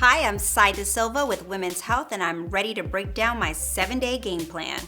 Hi, I'm Sai De Silva with Women's Health, and I'm ready to break down my 7-day game plan.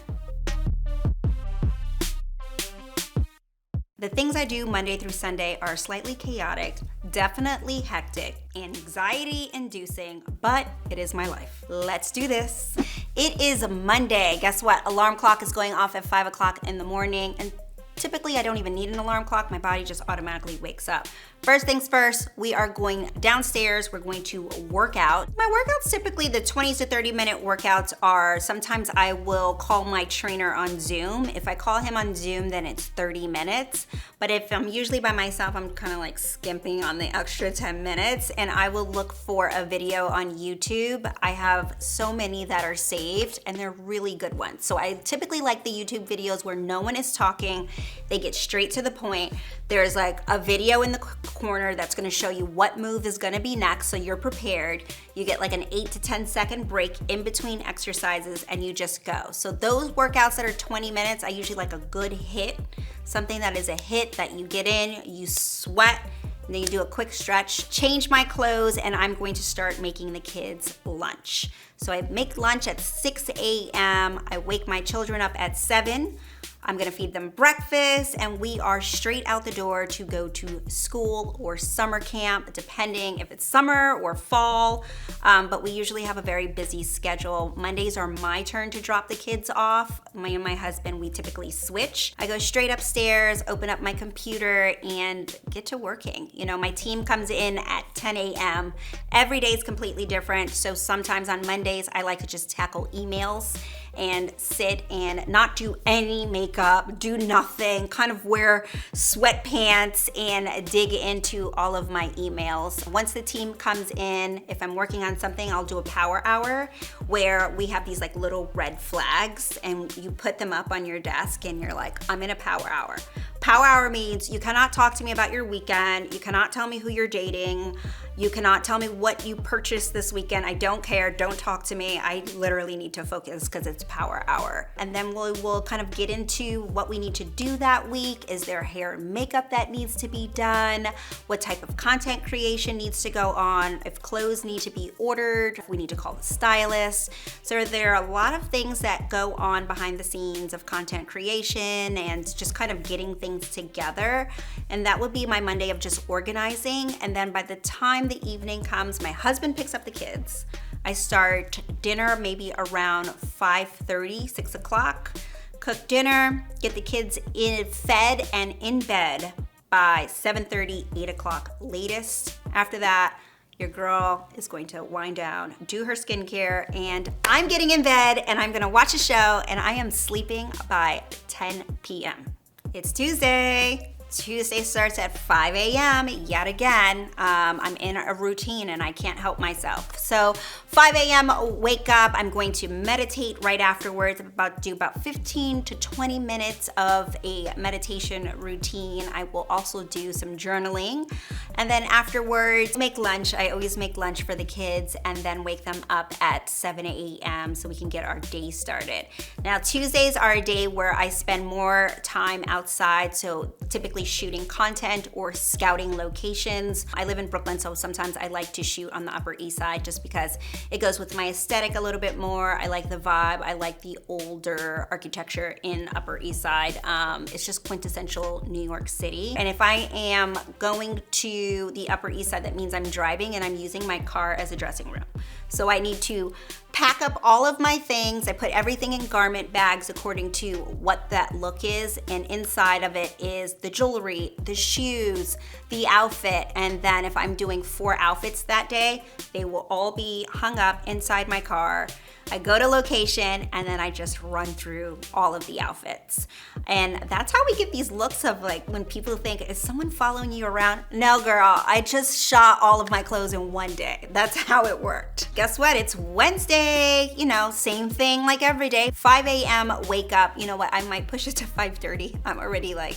The things I do Monday through Sunday are slightly chaotic, definitely hectic, and anxiety-inducing, but it is my life. Let's do this. It is Monday. Guess what? Alarm clock is going off at 5 o'clock in the morning, and typically I don't even need an alarm clock. My body just automatically wakes up. First things first, we are going downstairs. We're going to work out. My workouts, typically the 20 to 30 minute workouts are, sometimes I will call my trainer on Zoom. If I call him on Zoom, then it's 30 minutes. But if I'm usually by myself, I'm kind of like skimping on the extra 10 minutes, and I will look for a video on YouTube. I have so many that are saved, and they're really good ones. So I typically like the YouTube videos where no one is talking. They get straight to the point. There's like a video in the corner that's gonna show you what move is gonna be next, so you're prepared. You get like an 8 to 10 second break in between exercises, and you just go. So those workouts that are 20 minutes, I usually like a good hit, something that is a hit that you get in, you sweat, and then you do a quick stretch, change my clothes, and I'm going to start making the kids lunch. So I make lunch at 6 a.m. I wake my children up at 7. I'm gonna feed them breakfast, and we are straight out the door to go to school or summer camp, depending if it's summer or fall, but we usually have a very busy schedule. Mondays are my turn to drop the kids off. Me and my husband, we typically switch. I go straight upstairs, open up my computer, and get to working. You know, my team comes in at 10 a.m. Every day is completely different, so sometimes on Mondays, I like to just tackle emails and sit and not do any makeup, do nothing, kind of wear sweatpants and dig into all of my emails. Once the team comes in, if I'm working on something, I'll do a power hour where we have these like little red flags, and you put them up on your desk and you're like, I'm in a power hour. Power hour means you cannot talk to me about your weekend. You cannot tell me who you're dating. You cannot tell me what you purchased this weekend. I don't care. Don't talk to me. I literally need to focus because it's power hour. And then we'll kind of get into what we need to do that week. Is there hair and makeup that needs to be done? What type of content creation needs to go on? If clothes need to be ordered, if we need to call the stylist. So there are a lot of things that go on behind the scenes of content creation and just kind of getting things together. And that would be my Monday of just organizing. And then by the time the evening comes, my husband picks up the kids. I start dinner maybe around 5:30, 6 o'clock. Cook dinner, get the kids fed and in bed by 7:30, 8 o'clock latest. After that, your girl is going to wind down, do her skincare, and I'm getting in bed and I'm gonna watch a show, and I am sleeping by 10 p.m. It's Tuesday. Tuesday starts at 5 a.m. yet again. I'm in a routine and I can't help myself. So 5 a.m. wake up. I'm going to meditate right afterwards. I'm about to do about 15 to 20 minutes of a meditation routine. I will also do some journaling. And then afterwards, make lunch. I always make lunch for the kids and then wake them up at 7 a.m. so we can get our day started. Now, Tuesdays are a day where I spend more time outside. So typically shooting content or scouting locations. I live in Brooklyn, so sometimes I like to shoot on the Upper East Side just because it goes with my aesthetic a little bit more. I like the vibe. I like the older architecture in Upper East Side. It's just quintessential New York City. And if I am going to the Upper East Side, that means I'm driving and I'm using my car as a dressing room. So I need to pack up all of my things. I put everything in garment bags according to what that look is, and inside of it is the jewelry, the shoes, the outfit, and then if I'm doing 4 outfits that day, they will all be hung up inside my car. I go to location and then I just run through all of the outfits. And that's how we get these looks of like when people think, is someone following you around? No, girl, I just shot all of my clothes in one day. That's how it worked. Guess what? It's Wednesday, you know, same thing like every day. 5 a.m. wake up. You know what? I might push it to 5:30. I'm already like,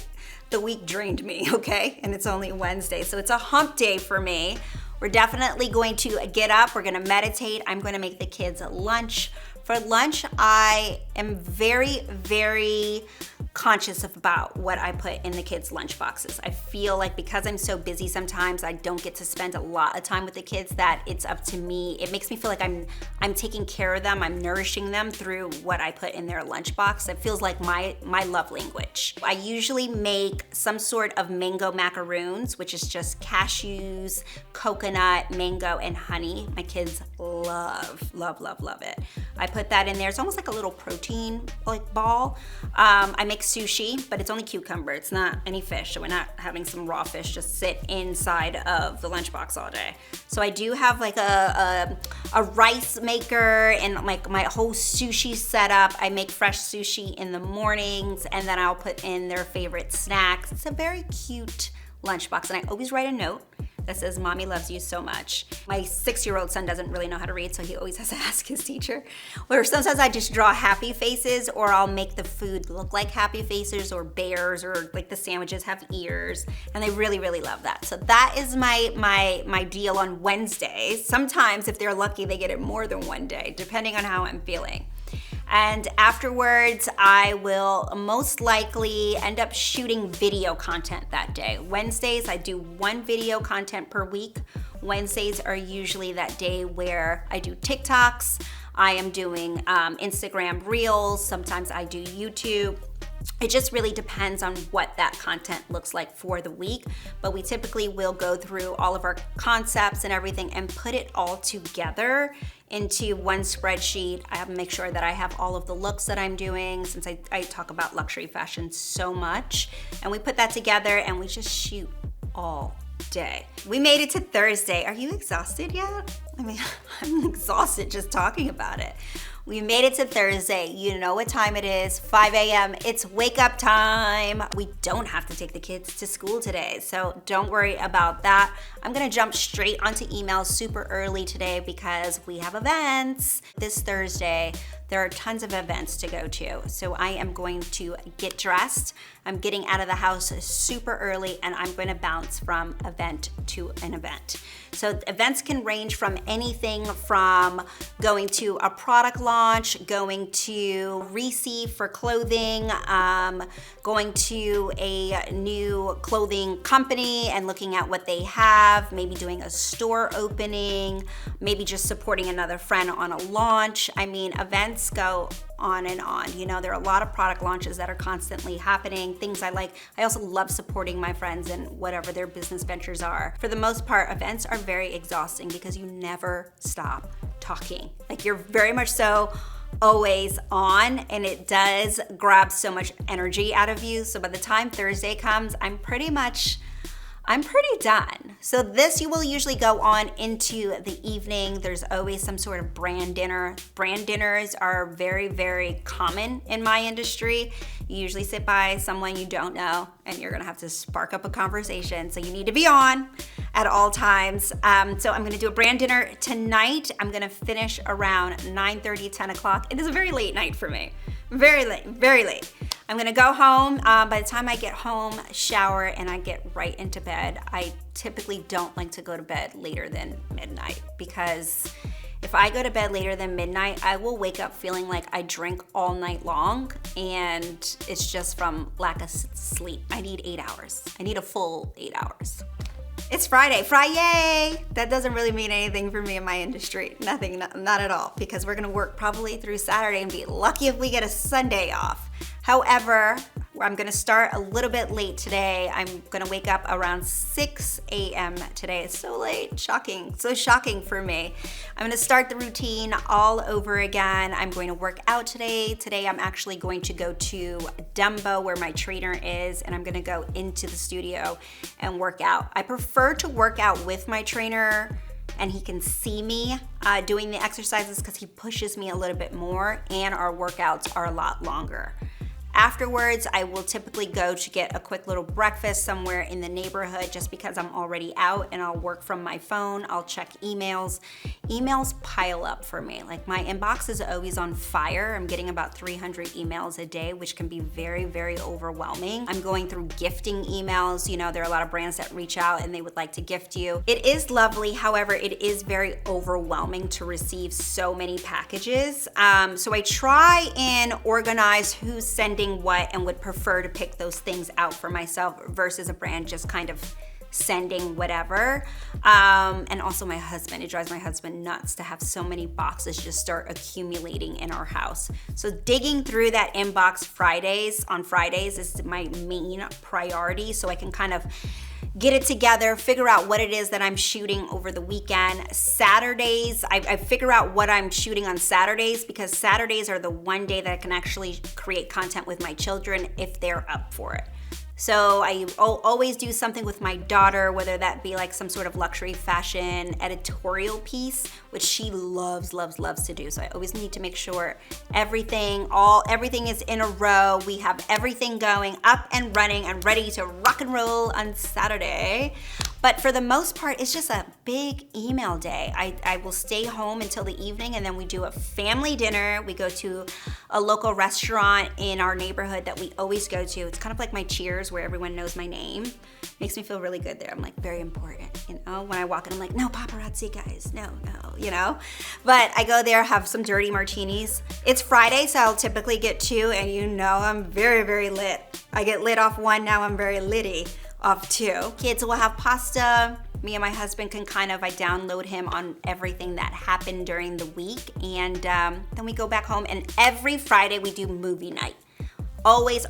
the week drained me, okay? And it's only Wednesday. So it's a hump day for me. We're definitely going to get up. We're gonna meditate. I'm gonna make the kids lunch. For lunch, I am very, very conscious about what I put in the kids' lunch boxes. I feel like because I'm so busy sometimes, I don't get to spend a lot of time with the kids, that it's up to me. It makes me feel like I'm taking care of them, I'm nourishing them through what I put in their lunchbox. It feels like my love language. I usually make some sort of mango macaroons, which is just cashews, coconut, mango, and honey. My kids love it. I put that in there. It's almost like a little protein like ball. I make sushi, but it's only cucumber. It's not any fish, so we're not having some raw fish just sit inside of the lunchbox all day. So I do have like a rice maker and like my whole sushi setup. I make fresh sushi in the mornings, and then I'll put in their favorite snacks. It's a very cute lunchbox, and I always write a note that says, "Mommy loves you so much." My 6-year-old son doesn't really know how to read, so he always has to ask his teacher. Or sometimes I just draw happy faces, or I'll make the food look like happy faces or bears, or like the sandwiches have ears, and they really, really love that. So that is my deal on Wednesdays. Sometimes if they're lucky, they get it more than one day, depending on how I'm feeling. And afterwards, I will most likely end up shooting video content that day. Wednesdays, I do 1 video content per week. Wednesdays are usually that day where I do TikToks, I am doing Instagram Reels, sometimes I do YouTube. It just really depends on what that content looks like for the week, but we typically will go through all of our concepts and everything and put it all together into one spreadsheet. I have to make sure that I have all of the looks that I'm doing, since I talk about luxury fashion so much, and we put that together and we just shoot all day. We made it to Thursday. Are you exhausted yet? I mean, I'm exhausted just talking about it. We made it to Thursday. You know what time it is, 5 a.m. It's wake up time. We don't have to take the kids to school today, so don't worry about that. I'm gonna jump straight onto emails super early today because we have events. This Thursday, there are tons of events to go to, so I am going to get dressed. I'm getting out of the house super early, and I'm gonna bounce from event to an event. So events can range from anything from going to a product launch, going to receive for clothing, going to a new clothing company and looking at what they have, maybe doing a store opening, maybe just supporting another friend on a launch. I mean, events go on and on. You know, there are a lot of product launches that are constantly happening, things I like. I also love supporting my friends in whatever their business ventures are. For the most part, events are very exhausting because you never stop talking. Like, you're very much so always on, and it does grab so much energy out of you. So by the time Thursday comes, I'm pretty done. So this you will usually go on into the evening. There's always some sort of brand dinner. Brand dinners are very, very common in my industry. You usually sit by someone you don't know, and you're gonna have to spark up a conversation. So you need to be on at all times. So I'm gonna do a brand dinner tonight. I'm gonna finish around 9:30, 10 o'clock. It is a very late night for me. Very late, very late. I'm gonna go home. By the time I get home, shower, and I get right into bed, I typically don't like to go to bed later than midnight, because if I go to bed later than midnight, I will wake up feeling like I drank all night long, and it's just from lack of sleep. I need 8 hours. I need a full 8 hours. It's Friday. Friday! That doesn't really mean anything for me in my industry. Nothing, not at all, because we're gonna work probably through Saturday and be lucky if we get a Sunday off. However, I'm gonna start a little bit late today. I'm gonna wake up around 6 a.m. today. It's so late, shocking, so shocking for me. I'm gonna start the routine all over again. I'm going to work out today. Today I'm actually going to go to Dumbo, where my trainer is, and I'm gonna go into the studio and work out. I prefer to work out with my trainer, and he can see me doing the exercises because he pushes me a little bit more, and our workouts are a lot longer. Afterwards, I will typically go to get a quick little breakfast somewhere in the neighborhood, just because I'm already out, and I'll work from my phone. I'll check emails. Emails pile up for me. Like, my inbox is always on fire. I'm getting about 300 emails a day, which can be very, very overwhelming. I'm going through gifting emails. You know, there are a lot of brands that reach out and they would like to gift you. It is lovely. However, it is very overwhelming to receive so many packages. So I try and organize who's sending deciding what and would prefer to pick those things out for myself versus a brand just kind of sending whatever. And also my husband, it drives my husband nuts to have so many boxes just start accumulating in our house. So digging through that inbox on Fridays is my main priority, so I can kind of get it together, figure out what it is that I'm shooting over the weekend. Saturdays, I figure out what I'm shooting on Saturdays, because Saturdays are the one day that I can actually create content with my children if they're up for it. So I always do something with my daughter, whether that be like some sort of luxury fashion editorial piece, which she loves to do. So I always need to make sure everything is in a row. We have everything going up and running and ready to rock and roll on Saturday. But for the most part, it's just a big email day. I will stay home until the evening, and then we do a family dinner. We go to a local restaurant in our neighborhood that we always go to. It's kind of like my Cheers, where everyone knows my name. Makes me feel really good there. I'm like very important, you know? When I walk in, I'm like, no paparazzi guys, no, you know? But I go there, have some dirty martinis. It's Friday, so I'll typically get 2, and you know I'm very, very lit. I get lit off 1, now I'm very litty off 2. Kids will have pasta. Me and my husband can I download him on everything that happened during the week, and then we go back home, and every Friday we do movie night. Always,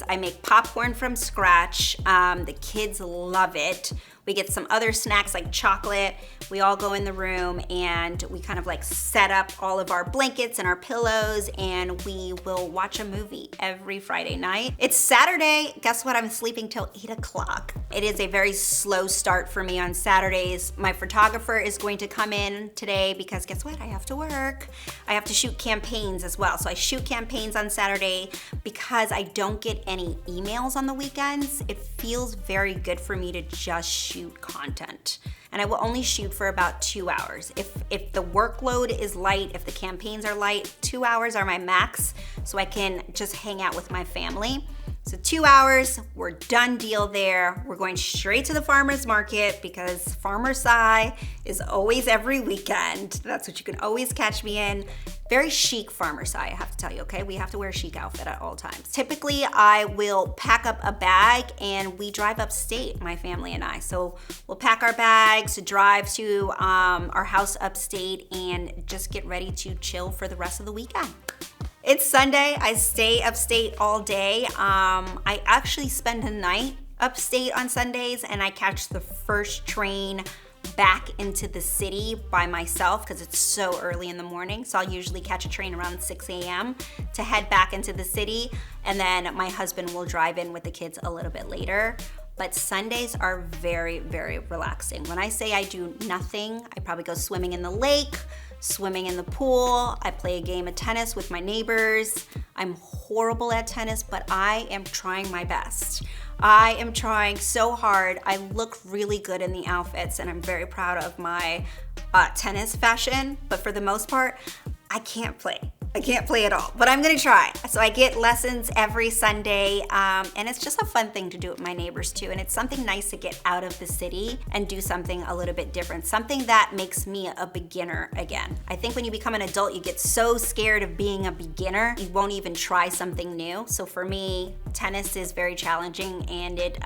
I make popcorn from scratch. The kids love it. We get some other snacks like chocolate. We all go in the room and we kind of like set up all of our blankets and our pillows, and we will watch a movie every Friday night. It's Saturday. Guess what? I'm sleeping till 8 o'clock. It is a very slow start for me on Saturdays. My photographer is going to come in today because guess what? I have to work. I have to shoot campaigns as well. So I shoot campaigns on Saturday because I don't get any emails on the weekends. It feels very good for me to just shoot content. And I will only shoot for about 2 hours. If the workload is light, if the campaigns are light, 2 hours are my max, so I can just hang out with my family. So 2 hours, we're done deal there. We're going straight to the farmer's market because Farmer Sai is always every weekend. That's what you can always catch me in. Very chic Farmer Sai, I have to tell you, okay? We have to wear a chic outfit at all times. Typically, I will pack up a bag and we drive upstate, my family and I. So we'll pack our bags, drive to our house upstate, and just get ready to chill for the rest of the weekend. It's Sunday, I stay upstate all day. I actually spend a night upstate on Sundays, and I catch the first train back into the city by myself because it's so early in the morning. So I'll usually catch a train around 6 a.m. to head back into the city, and then my husband will drive in with the kids a little bit later. But Sundays are very, very relaxing. When I say I do nothing, I probably go swimming in the lake, swimming in the pool. I play a game of tennis with my neighbors. I'm horrible at tennis, but I am trying my best. I am trying so hard. I look really good in the outfits, and I'm very proud of my tennis fashion, but for the most part, I can't play. I can't play at all, but I'm gonna try. So I get lessons every Sunday, and it's just a fun thing to do with my neighbors too. And it's something nice to get out of the city and do something a little bit different, something that makes me a beginner again. I think when you become an adult, you get so scared of being a beginner, you won't even try something new. So for me, tennis is very challenging, and it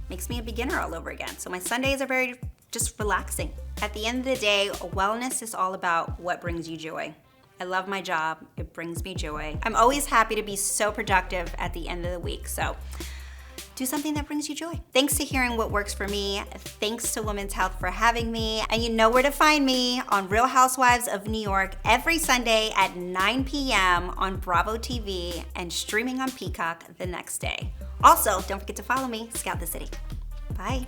makes me a beginner all over again. So my Sundays are very just relaxing. At the end of the day, wellness is all about what brings you joy. I love my job, it brings me joy. I'm always happy to be so productive at the end of the week, so do something that brings you joy. Thanks to hearing what works for me. Thanks to Women's Health for having me. And you know where to find me on Real Housewives of New York every Sunday at 9 p.m. on Bravo TV and streaming on Peacock the next day. Also, don't forget to follow me, Scout the City. Bye.